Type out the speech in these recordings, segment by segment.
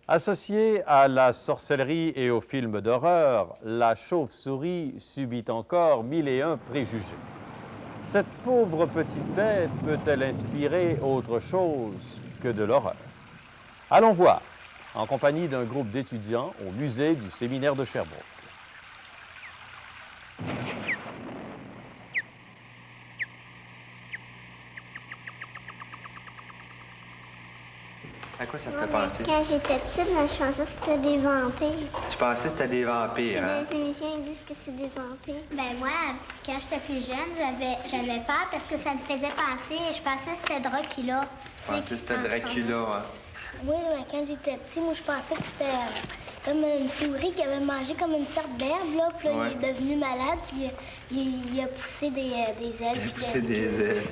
Associée à la sorcellerie et aux films d'horreur, la chauve-souris subit encore mille et un préjugés. Cette pauvre petite bête peut-elle inspirer autre chose que de l'horreur? Allons voir, en compagnie d'un groupe d'étudiants au musée du séminaire de Sherbrooke. À quoi ça te fait penser? Quand j'étais petite, je pensais que c'était des vampires. Tu pensais que c'était des vampires, hein? Les émissions ils disent que c'est des vampires. Ben moi, quand j'étais plus jeune, j'avais peur parce que ça me faisait penser. Je pensais que c'était Dracula. Tu pensais que c'était Dracula, hein? Moi, quand j'étais petit, je pensais que c'était comme une souris qui avait mangé comme une sorte d'herbe, là. Puis là, Ouais. il est devenu malade, puis il a poussé des ailes. Il a poussé des ailes.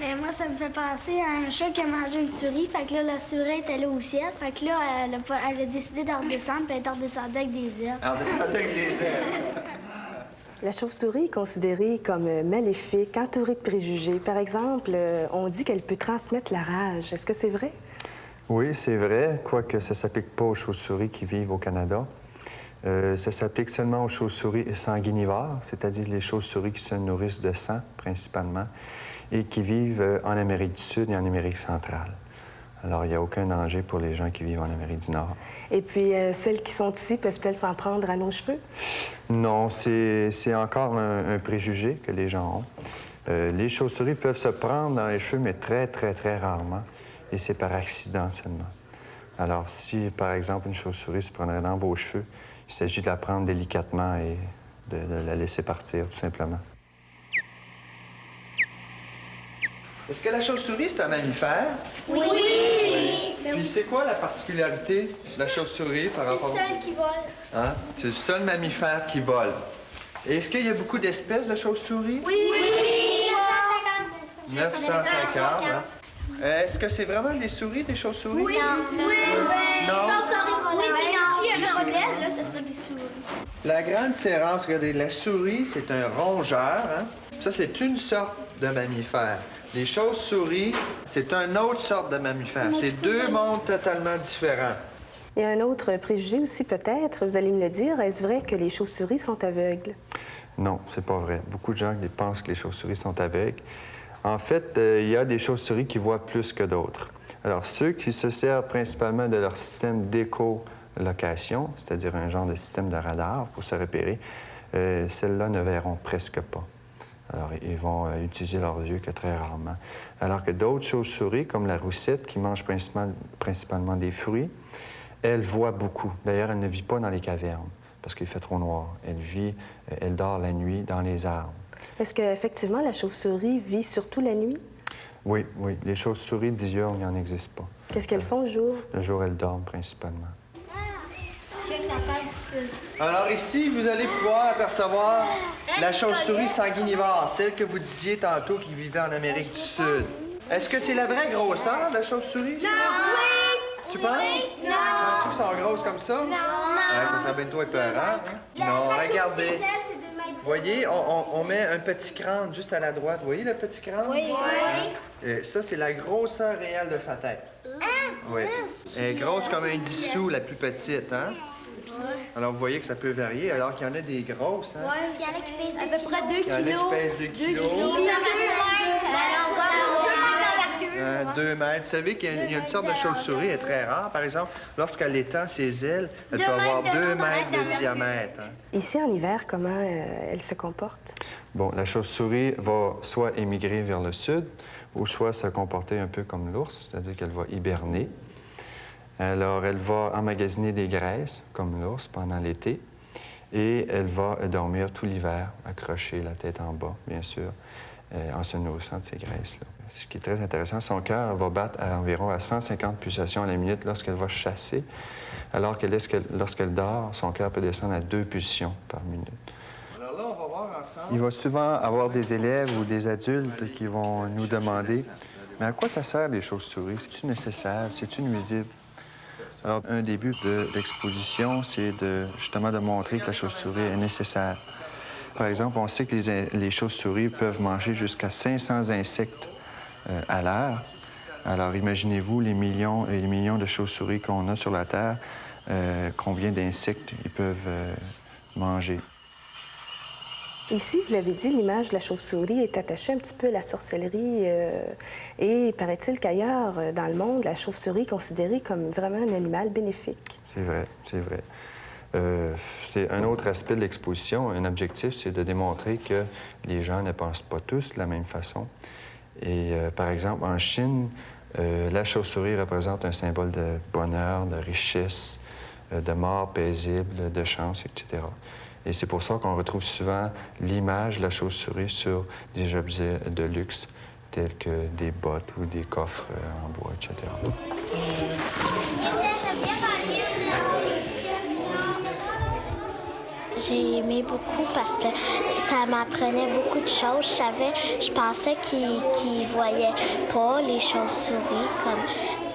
Ben, moi, ça me fait penser à un chat qui a mangé une souris. Fait que là, la souris est allée au ciel. Fait que là, elle a décidé d'en redescendre, puis elle est redescendue avec des ailes. Alors, avec des ailes. La chauve-souris est considérée comme maléfique, entourée de préjugés. Par exemple, on dit qu'elle peut transmettre la rage. Est-ce que c'est vrai? Oui, c'est vrai, quoique ça ne s'applique pas aux chauves-souris qui vivent au Canada. Ça s'applique seulement aux chauves-souris sanguinivores, c'est-à-dire les chauves-souris qui se nourrissent de sang, principalement, et qui vivent en Amérique du Sud et en Amérique centrale. Alors, il n'y a aucun danger pour les gens qui vivent en Amérique du Nord. Et puis, celles qui sont ici, peuvent-elles s'en prendre à nos cheveux? Non, c'est encore un préjugé que les gens ont. Les chauves-souris peuvent se prendre dans les cheveux, mais très, très, très rarement. Et c'est par accident seulement. Alors, si, par exemple, une chauve-souris se prendrait dans vos cheveux, il s'agit de la prendre délicatement et de la laisser partir, tout simplement. Est-ce que la chauve-souris, c'est un mammifère? Oui! Puis c'est quoi la particularité de la chauve-souris par rapport... C'est celle qui vole. Hein? C'est le seul mammifère qui vole. Et est-ce qu'il y a beaucoup d'espèces de chauves-souris? Oui! 950, hein? Est-ce que c'est vraiment des souris, des chauves-souris? Oui, ben, Non. les chauves-souris volent. Oui, mais non. S'il y Les avait un souris. modèle, là, ce serait des souris. La grande différence, regardez, la souris, c'est un rongeur, hein? Ça, c'est une sorte de mammifère. Les chauves-souris, c'est une autre sorte de mammifère. C'est deux mondes totalement différents. Il y a un autre préjugé aussi, peut-être, vous allez me le dire. Est-ce vrai que les chauves-souris sont aveugles? Non, c'est pas vrai. Beaucoup de gens pensent que les chauves-souris sont aveugles. En fait, il y a des chauves-souris qui voient plus que d'autres. Alors, ceux qui se servent principalement de leur système d'écholocation, c'est-à-dire un genre de système de radar pour se repérer, celles-là ne verront presque pas. Alors, ils vont utiliser leurs yeux que très rarement. Alors que d'autres chauves-souris, comme la roussette, qui mange principalement des fruits, elle voit beaucoup. D'ailleurs, elle ne vit pas dans les cavernes parce qu'il fait trop noir. Elle dort la nuit dans les arbres. Est-ce qu'effectivement, la chauve-souris vit surtout la nuit? Oui, oui. Les chauves-souris diurnes, il n'en existe pas. Qu'est-ce qu'elles font le jour? Le jour, elles dorment principalement. Alors ici, vous allez pouvoir apercevoir la chauve-souris sanguinivore, celle que vous disiez tantôt qui vivait en Amérique du Sud. Est-ce que c'est la vraie grosseur de la chauve-souris? ça? Tu penses? Non! Penses-tu qu'elles sont grosses comme ça? Non! Ouais, ça serait bientôt épeurant. Hein? Non, regardez. Vous voyez, on met un petit crâne juste à la droite. Vous voyez le petit crâne? Oui! Ça, c'est la grosseur réelle de sa tête. Oui. Elle est grosse comme un 10 sous, la plus petite, hein? Alors, vous voyez que ça peut varier, alors qu'il y en a des grosses, hein? Il y en a qui pèsent à peu près 2 Il y en a kilos. qui pèsent 2 kilos. Puis il y en a 2 mètres. La longueur. 2 mètres. Vous savez qu'il y a une sorte de chauve-souris, elle est très rare. Par exemple, lorsqu'elle étend ses ailes, elle peut avoir 2 mètres de diamètre. Hein? Ici, en hiver, comment elle se comporte? Bon, la chauve-souris va soit émigrer vers le sud ou soit se comporter un peu comme l'ours, c'est-à-dire qu'elle va hiberner. Alors, elle va emmagasiner des graisses, comme l'ours, pendant l'été, et elle va dormir tout l'hiver, accrochée, la tête en bas, bien sûr, en se nourrissant de ces graisses-là. Ce qui est très intéressant, son cœur va battre à environ à 150 pulsations à la minute lorsqu'elle va chasser, alors que lorsqu'elle dort, son cœur peut descendre à 2 pulsions par minute. Alors là, on va voir ensemble. Il va souvent avoir des élèves ou des adultes qui vont nous demander « Mais à quoi ça sert les chauves-souris? C'est-tu nécessaire? C'est-tu nuisible? » Alors, un des buts de l'exposition, c'est justement de montrer que la chauve-souris est nécessaire. Par exemple, on sait que les chauves-souris peuvent manger jusqu'à 500 insectes à l'heure. Alors, imaginez-vous les millions et les millions de chauves-souris qu'on a sur la Terre, combien d'insectes ils peuvent manger. Ici, vous l'avez dit, l'image de la chauve-souris est attachée un petit peu à la sorcellerie et paraît-il qu'ailleurs dans le monde, la chauve-souris est considérée comme vraiment un animal bénéfique. C'est vrai, c'est vrai. C'est un autre aspect de l'exposition. Un objectif, c'est de démontrer que les gens ne pensent pas tous de la même façon. Et par exemple, en Chine, la chauve-souris représente un symbole de bonheur, de richesse, de mort paisible, de chance, etc. Et c'est pour ça qu'on retrouve souvent l'image de la chauve-souris sur des objets de luxe, tels que des bottes ou des coffres en bois, etc. J'ai aimé beaucoup parce que ça m'apprenait beaucoup de choses. Je pensais qu'ils voyaient pas les chauves-souris comme.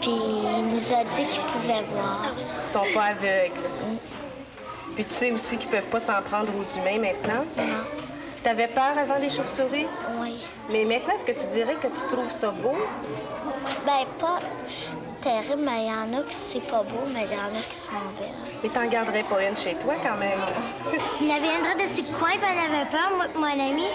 Puis il nous a dit qu'ils pouvaient voir. Ils sont pas aveugles. Puis tu sais aussi qu'ils peuvent pas s'en prendre aux humains maintenant. Non. T'avais peur avant des chauves-souris? Oui. Mais maintenant, est-ce que tu dirais que tu trouves ça beau? Ben pas terrible, mais il y en a qui c'est pas beau, mais il y en a qui sont belles. Mais t'en garderais pas une chez toi quand même. Il y avait une droite de ce coin, puis elle avait peur, moi, mon amie.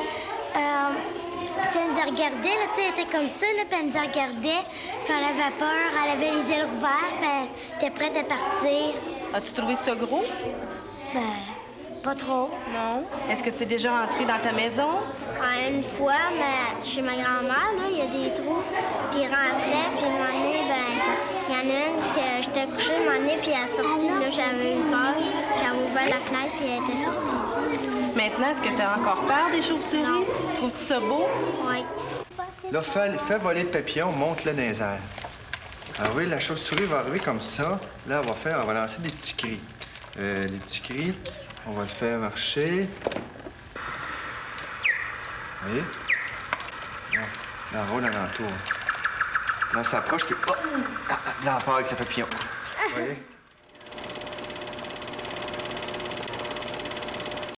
Elle nous regardait, là, tu sais, elle était comme ça, là, puis elle nous regardait, puis elle avait peur, elle avait les yeux ouverts, puis elle était prête à partir. As-tu trouvé ça gros? Ben, pas trop. Non. Est-ce que c'est déjà entré dans ta maison? Une fois, mais chez ma grand-mère, là, il y a des trous, puis il rentrait, puis un moment donné, ben, il y en a une que j'étais couchée, un moment donné, puis elle est sortie, puis là, j'avais eu peur. J'avais ouvert la fenêtre, puis elle était sortie. Maintenant, est-ce que tu as encore peur des chauves-souris? Trouves-tu ça beau? Oui. Là, fais voler le papillon, monte-le dans les airs. Alors oui, la chauve-souris va arriver comme ça. Là, on va lancer des petits cris. Les petits cris, on va le faire marcher. Vous voyez? Là, on roule alentour. Là, on s'approche, puis... Oh! Là, on part avec le papillon. Vous voyez?